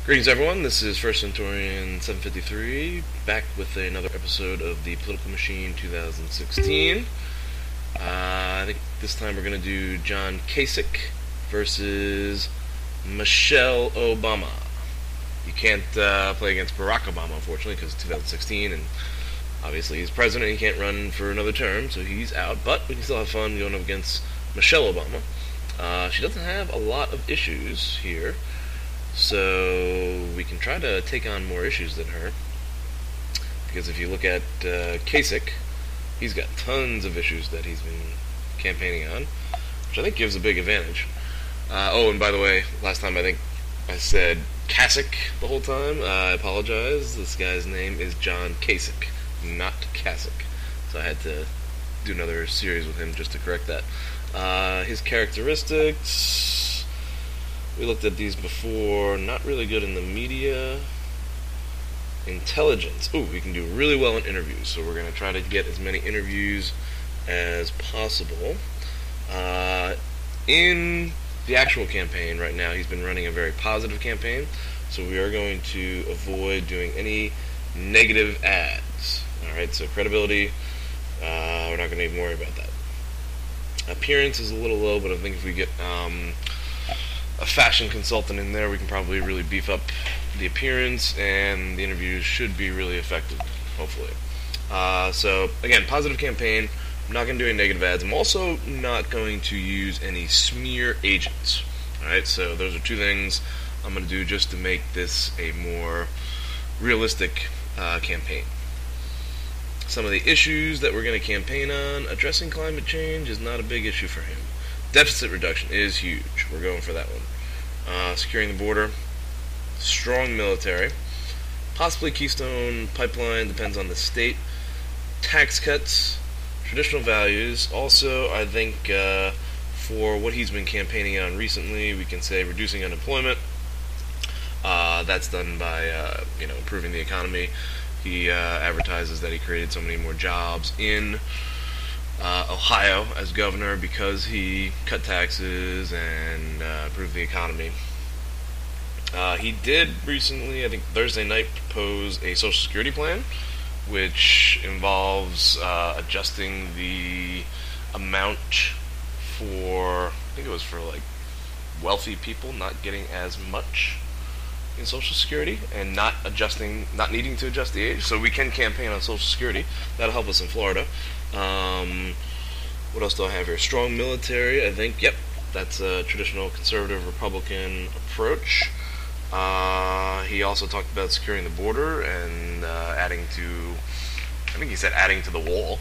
Greetings, everyone. This is First Centurion 753, back with another episode of the Political Machine 2016. I think this time we're going to do John Kasich versus Michelle Obama. You can't play against Barack Obama, unfortunately, because it's 2016, and obviously he's president. He can't run for another term, so he's out. But we can still have fun going up against Michelle Obama. She doesn't have a lot of issues here, so we can try to take on more issues than her. Because if you look at Kasich, he's got tons of issues that he's been campaigning on, which I think gives a big advantage. And by the way, last time I think I said Kasich the whole time. I apologize. This guy's name is John Kasich, not Kasich. So I had to do another series with him just to correct that. His characteristics, we looked at these before. Not really good in the media. Intelligence. He can do really well in interviews, so we're going to try to get as many interviews as possible. In the actual campaign right now, he's been running a very positive campaign, so we are going to avoid doing any negative ads. Alright, so credibility, we're not going to even worry about that. Appearance is a little low, but I think if we get a fashion consultant in there, we can probably really beef up the appearance, and the interviews should be really effective, hopefully. So, again, positive campaign. I'm not going to do any negative ads. I'm also not going to use any smear agents. Alright, so those are two things I'm going to do just to make this a more realistic campaign. Some of the issues that we're going to campaign on: addressing climate change is not a big issue for him. Deficit reduction is huge. We're going for that one. Securing the border. Strong military. Possibly Keystone Pipeline, depends on the state. Tax cuts. Traditional values. Also, I think for what he's been campaigning on recently, we can say reducing unemployment. That's done by improving the economy. He advertises that he created so many more jobs in Ohio as governor because he cut taxes and improved the economy. He did recently, I think Thursday night, propose a Social Security plan, which involves adjusting the amount for, I think it was for like wealthy people not getting as much in Social Security, and not needing to adjust the age. So we can campaign on Social Security. That'll help us in Florida. What else do I have here? Strong military, I think. Yep, that's a traditional conservative Republican approach. He also talked about securing the border and adding to the wall.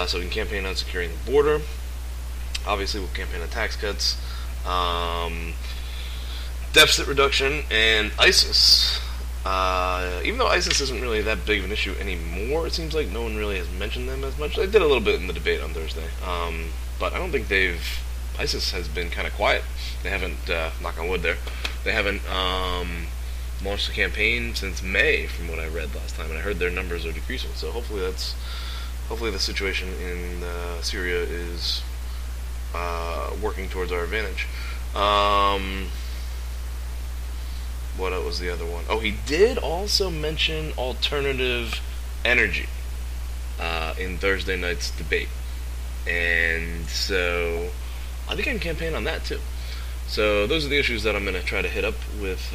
So we can campaign on securing the border. Obviously, we'll campaign on tax cuts. Deficit reduction, and ISIS. Even though ISIS isn't really that big of an issue anymore, it seems like no one really has mentioned them as much. They did a little bit in the debate on Thursday, but I don't think ISIS has been kind of quiet. They haven't, knock on wood there, they haven't launched a campaign since May, from what I read last time, and I heard their numbers are decreasing. So hopefully the situation in Syria is working towards our advantage. What was the other one? He did also mention alternative energy in Thursday night's debate. And so I think I can campaign on that too. So those are the issues that I'm going to try to hit up with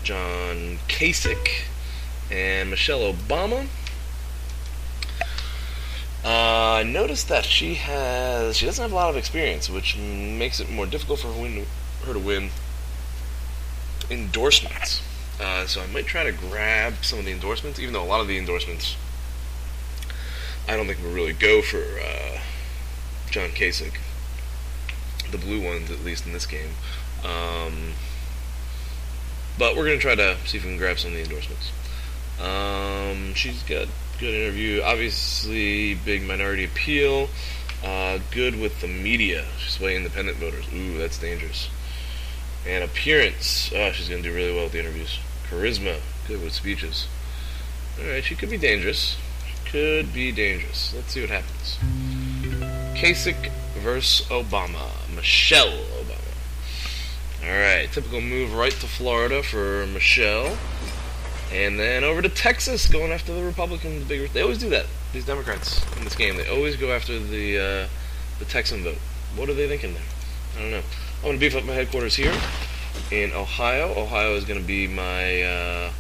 John Kasich and Michelle Obama. I noticed that she doesn't have a lot of experience, which makes it more difficult for her to win endorsements. So I might try to grab some of the endorsements, even though a lot of the endorsements I don't think will really go for John Kasich. The blue ones, at least in this game. But we're going to try to see if we can grab some of the endorsements. She's got good interview. Obviously, big minority appeal. Good with the media. She's swaying independent voters. Ooh, that's dangerous. And appearance. She's going to do really well with the interviews. Charisma. Good with speeches. Alright, she could be dangerous. Let's see what happens. Kasich versus Obama. Michelle Obama. Alright, typical move right to Florida for Michelle. And then over to Texas, going after the Republicans. They always do that, these Democrats in this game. They always go after the Texan vote. What are they thinking there? I don't know. I'm going to beef up my headquarters here in Ohio. Ohio is going to be my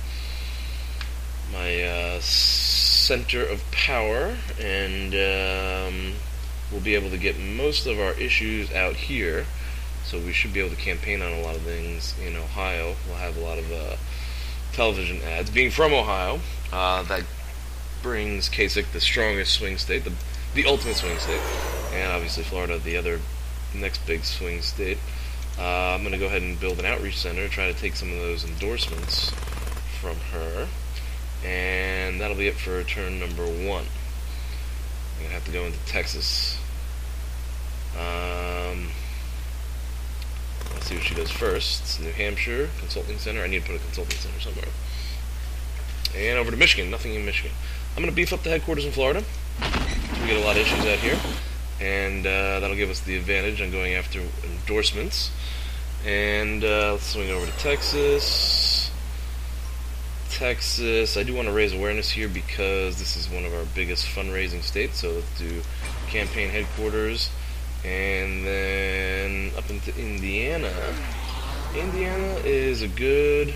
center of power, and we'll be able to get most of our issues out here. So we should be able to campaign on a lot of things in Ohio. We'll have a lot of television ads. Being from Ohio, that brings Kasich, the strongest swing state, the ultimate swing state, and obviously Florida, the other next big swing state. I'm going to go ahead and build an outreach center, try to take some of those endorsements from her, and that'll be it for turn number 1. I'm going to have to go into Texas. Let's see what she does first. It's New Hampshire Consulting Center. I need to put a consulting center somewhere. And over to Michigan. Nothing in Michigan. I'm going to beef up the headquarters in Florida. We get a lot of issues out here, and that'll give us the advantage on going after endorsements. And let's swing over to Texas. I do want to raise awareness here because this is one of our biggest fundraising states. So let's do campaign headquarters. And then up into Indiana. Indiana is a good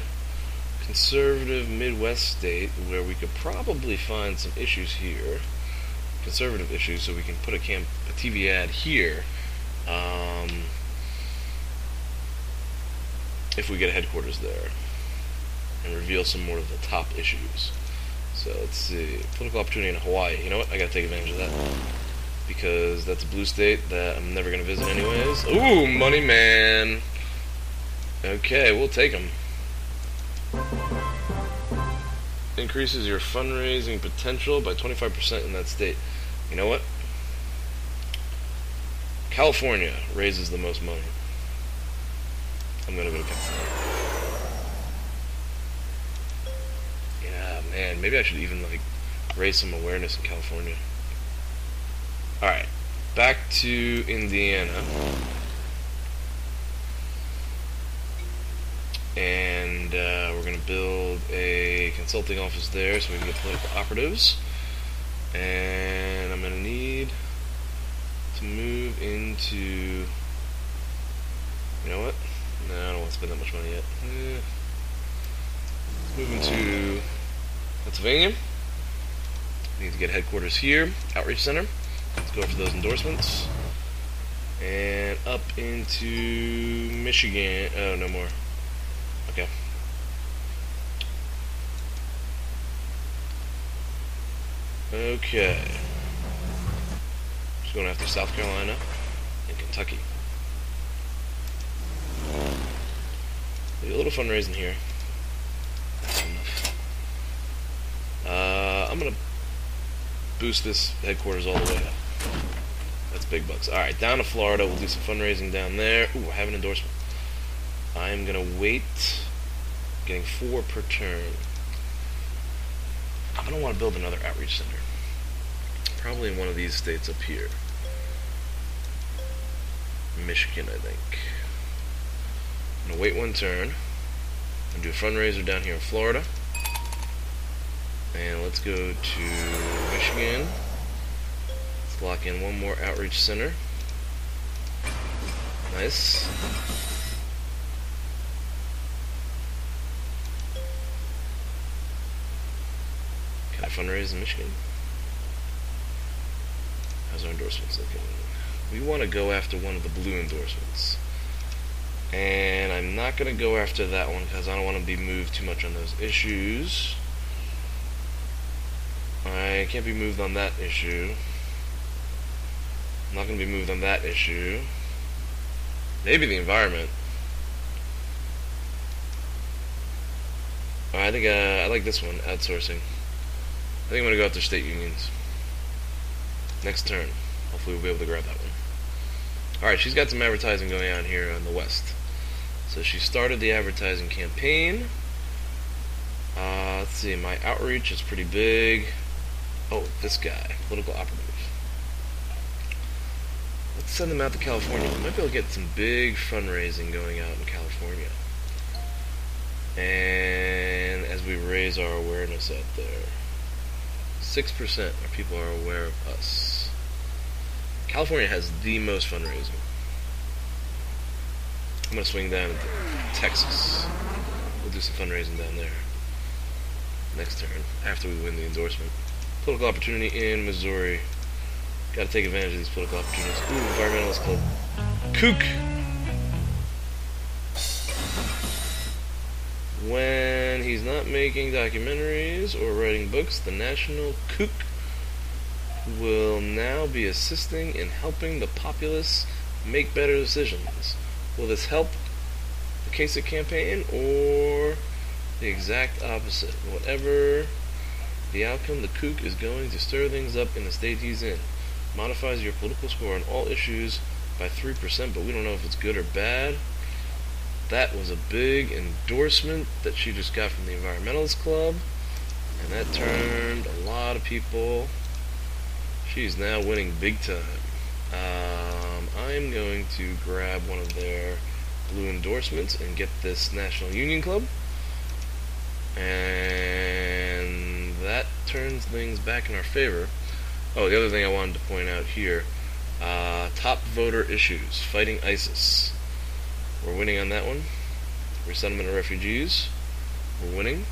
conservative Midwest state where we could probably find some issues here, conservative issues, so we can put a TV ad here if we get a headquarters there and reveal some more of the top issues. So let's see, political opportunity in Hawaii. You know what? I gotta take advantage of that, because that's a blue state that I'm never going to visit anyways. Ooh, money man. Okay, we'll take them. Increases your fundraising potential by 25% in that state. You know what? California raises the most money. I'm going to go to California. Yeah, man, maybe I should even raise some awareness in California. Alright, back to Indiana. And we're going to build a consulting office there so we can get political operatives. And I'm going to need to move into... You know what? No, I don't want to spend that much money yet. Let's move into Pennsylvania. Need to get headquarters here. Outreach center. Let's go for those endorsements. And up into Michigan. Oh, no more. Okay. Okay. Just going after South Carolina and Kentucky. Do a little fundraising here. That's enough. I'm going to boost this headquarters all the way up. That's big bucks. Alright, down to Florida. We'll do some fundraising down there. Ooh, I have an endorsement. I'm going to wait. Getting 4 per turn. I'm going to want to build another outreach center. Probably in one of these states up here. Michigan, I think. I'm going to wait 1 turn. And do a fundraiser down here in Florida. And let's go to Michigan. Let's lock in 1 more outreach center. Nice. Can I fundraise in Michigan? How's our endorsements looking? We want to go after one of the blue endorsements. And I'm not going to go after that one because I don't want to be moved too much on those issues. I can't be moved on that issue. I'm not going to be moved on that issue. Maybe the environment. I think I like this one, outsourcing. I think I'm going to go after state unions. Next turn. Hopefully we'll be able to grab that one. Alright, she's got some advertising going on here on the west. So she started the advertising campaign. Let's see, my outreach is pretty big. Oh, this guy, political operative. let's send them out to California. We might be able to get some big fundraising going out in California. And as we raise our awareness out there, 6% of people are aware of us. California has the most fundraising. I'm going to swing down into Texas. We'll do some fundraising down there next turn, after we win the endorsement. Political opportunity in Missouri. Got to take advantage of these political opportunities. Ooh, Environmentalist Club. Kook! When he's not making documentaries or writing books, the National Kook will now be assisting in helping the populace make better decisions. Will this help the Kasich campaign or the exact opposite? Whatever the outcome, the Kook is going to stir things up in the state he's in. Modifies your political score on all issues by 3%, but we don't know if it's good or bad. That was a big endorsement that she just got from the Environmentalist Club, and that turned a lot of people. She's now winning big time. I'm going to grab one of their blue endorsements and get this National Union Club, and that turns things back in our favor. Oh, the other thing I wanted to point out here, top voter issues, fighting ISIS. We're winning on that one. Resettlement of refugees, we're winning.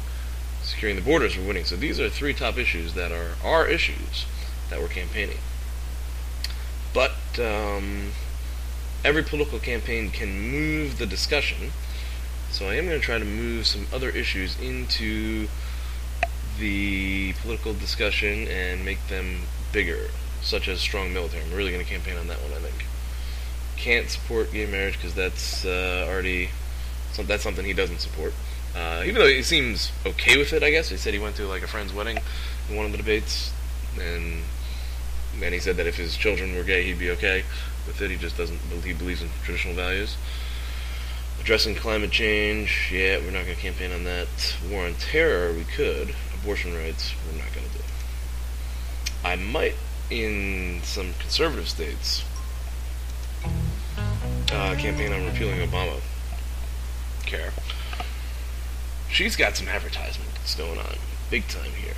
Securing the borders, we're winning. So these are 3 top issues that are our issues that we're campaigning. But every political campaign can move the discussion. So I am going to try to move some other issues into the political discussion and make them bigger, such as strong military. I'm really going to campaign on that one, I think. Can't support gay marriage because that's that's something he doesn't support. Even though he seems okay with it, I guess. He said he went to like a friend's wedding in one of the debates, and he said that if his children were gay, he'd be okay with it. He just doesn't. He believes in traditional values. Addressing climate change, yeah, we're not going to campaign on that. War on terror, we could. Abortion rights, we're not going to do. I might, in some conservative states, campaign on repealing Obamacare. She's got some advertisements going on, big time here.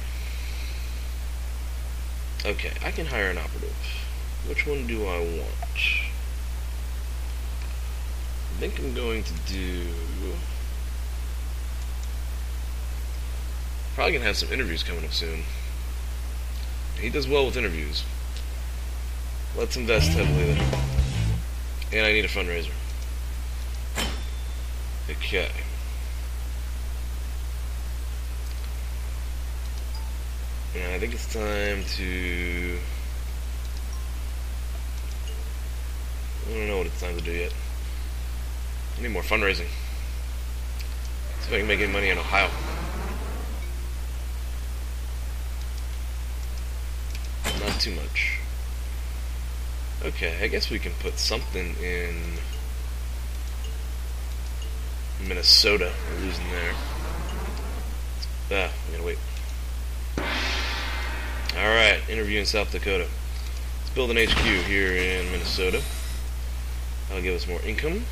Okay, I can hire an operative. Which one do I want? I think I'm going to do... Probably going to have some interviews coming up soon. He does well with interviews. Let's invest heavily there. And I need a fundraiser. Okay. And I think it's time to... I don't know what it's time to do yet. I need more fundraising. See if I can make any money in Ohio. Not too much. Okay, I guess we can put something in Minnesota. We're losing there. I'm gonna wait. Alright, interview in South Dakota. Let's build an HQ here in Minnesota. That'll give us more income.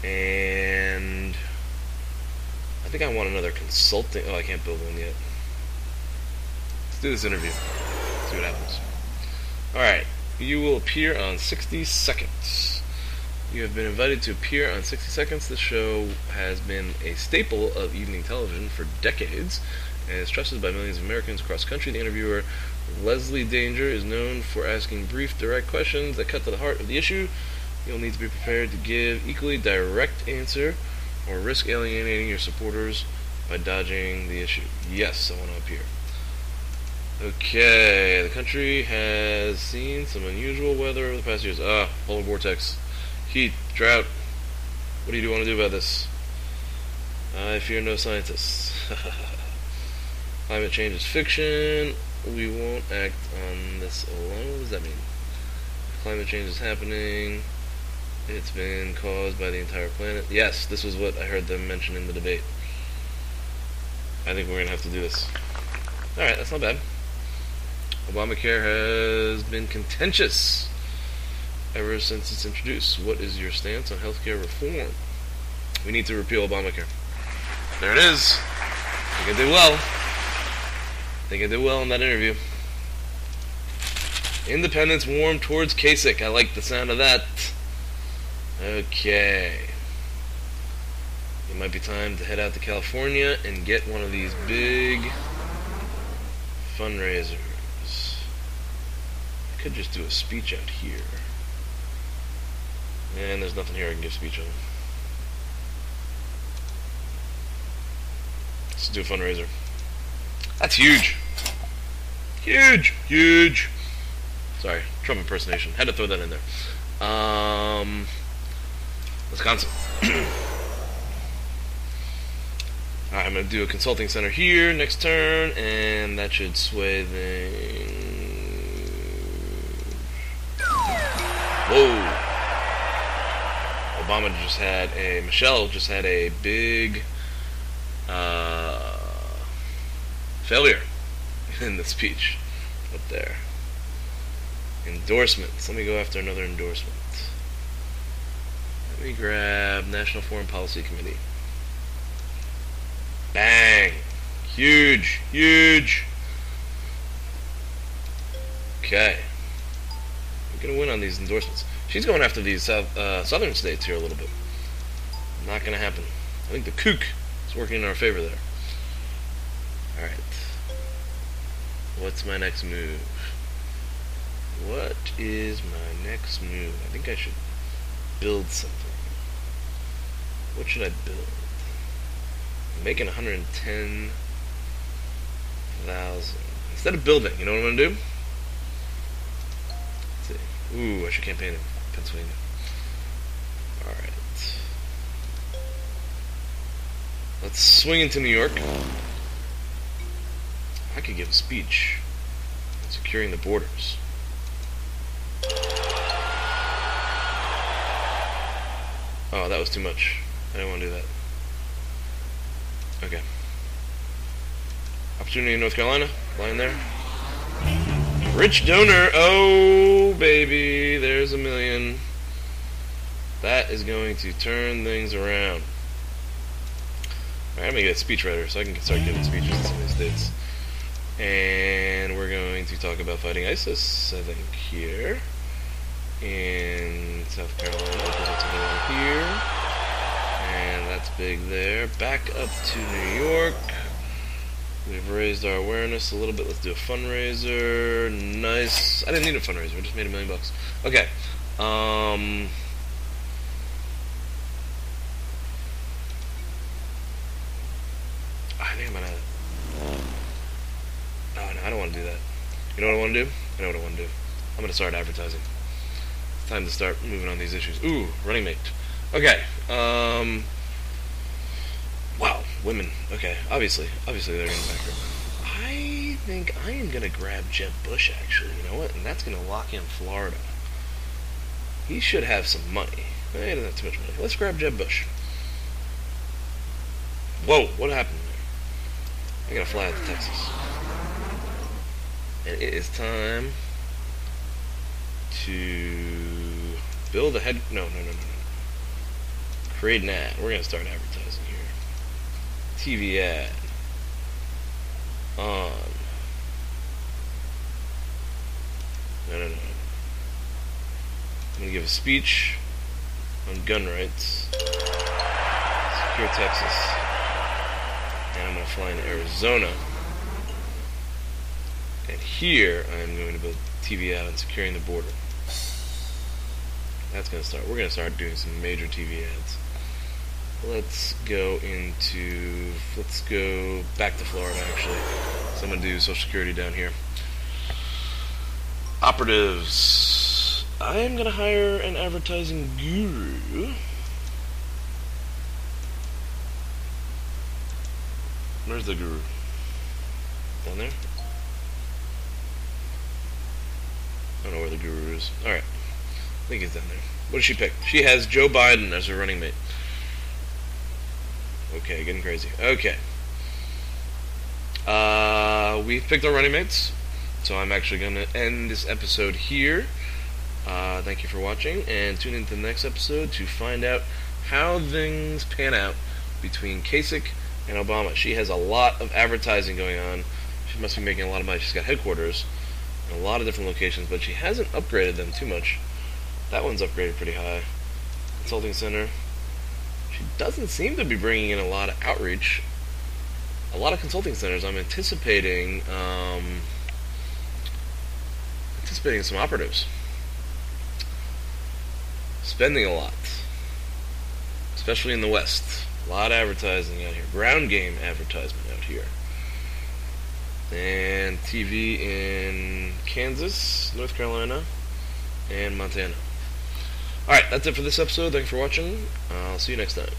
And I think I want another consulting. Oh, I can't build one yet. Let's do this interview. See what happens. Alright, you will appear on 60 Seconds. You have been invited to appear on 60 Seconds. This show has been a staple of evening television for decades and is trusted by millions of Americans across the country. The interviewer, Leslie Danger, is known for asking brief, direct questions that cut to the heart of the issue. You'll need to be prepared to give equally direct answer or risk alienating your supporters by dodging the issue. Yes, I want to appear. Okay, the country has seen some unusual weather over the past years. Polar vortex, heat, drought. What do you want to do about this? I fear no scientists. Climate change is fiction. We won't act on this alone. What does that mean? If climate change is happening, it's been caused by the entire planet. Yes, this was what I heard them mention in the debate. I think we're going to have to do this. Alright, that's not bad. Obamacare has been contentious ever since it's introduced. What is your stance on healthcare reform? We need to repeal Obamacare. There it is. I think I did well. I think I did well in that interview. Independents warm towards Kasich. I like the sound of that. Okay. It might be time to head out to California and get one of these big fundraisers. I could just do a speech out here. And there's nothing here I can give a speech on. Let's do a fundraiser. That's huge. Huge. Huge. Sorry, Trump impersonation. Had to throw that in there. Wisconsin. Alright, I'm going to do a consulting center here next turn, and that should sway things. Whoa. Michelle just had a big failure in the speech up there. Endorsements. Let me go after another endorsement. Let me grab National Foreign Policy Committee. Bang! Huge! Huge! Okay. We're going to win on these endorsements. She's going after these southern states here a little bit. Not going to happen. I think the kook is working in our favor there. Alright. What's my next move? What is my next move? I think I should build something. What should I build? I'm making 110,000. Instead of building, you know what I'm going to do? Let's see. Ooh, I should campaign in Pennsylvania. Alright. Let's swing into New York. I could give a speech on securing the borders. Oh, that was too much. I didn't want to do that. Okay. Opportunity in North Carolina. Lying there. Rich donor. Oh, baby. There's $1 million. That is going to turn things around. Alright, I'm going to get a speechwriter so I can start giving speeches in some of these states. And we're going to talk about fighting ISIS, I think, here. In South Carolina. There's something on here. And that's big there. Back up to New York. We've raised our awareness a little bit. Let's do a fundraiser. Nice. I didn't need a fundraiser. I just made $1 million. Okay. I think I'm gonna. Oh no, I don't want to do that. You know what I want to do? I know what I want to do. I'm gonna start advertising. It's time to start moving on these issues. Ooh, running mate. Okay. Wow, women. Okay, obviously they're in the background. I think I am gonna grab Jeb Bush. Actually, you know what? And that's gonna lock in Florida. He should have some money. He doesn't have too much money. Let's grab Jeb Bush. Whoa, what happened there? I gotta fly out to Texas. And it is time to build a head. No. Create an ad. We're gonna start advertising here. TV ad. On. No. I'm gonna give a speech on gun rights. Secure Texas. And I'm gonna fly into Arizona. And here I am going to build TV ad on securing the border. That's gonna start. We're gonna start doing some major TV ads. Let's go back to Florida actually. So I'm gonna do Social Security down here. Operatives. I am gonna hire an advertising guru. Where's the guru? Down there? I don't know where the guru is. Alright. I think he's down there. What does she pick? She has Joe Biden as her running mate. Okay, getting crazy. Okay. We've picked our running mates. So I'm actually going to end this episode here. Thank you for watching, and tune in to the next episode to find out how things pan out between Kasich and Obama. She has a lot of advertising going on. She must be making a lot of money. She's got headquarters in a lot of different locations, but she hasn't upgraded them too much. That one's upgraded pretty high. Consulting center. She doesn't seem to be bringing in a lot of outreach. A lot of consulting centers. I'm anticipating some operatives. Spending a lot. Especially in the West. A lot of advertising out here. Ground game advertisement out here. And TV in Kansas, North Carolina, and Montana. Alright, that's it for this episode. Thanks for watching. I'll see you next time.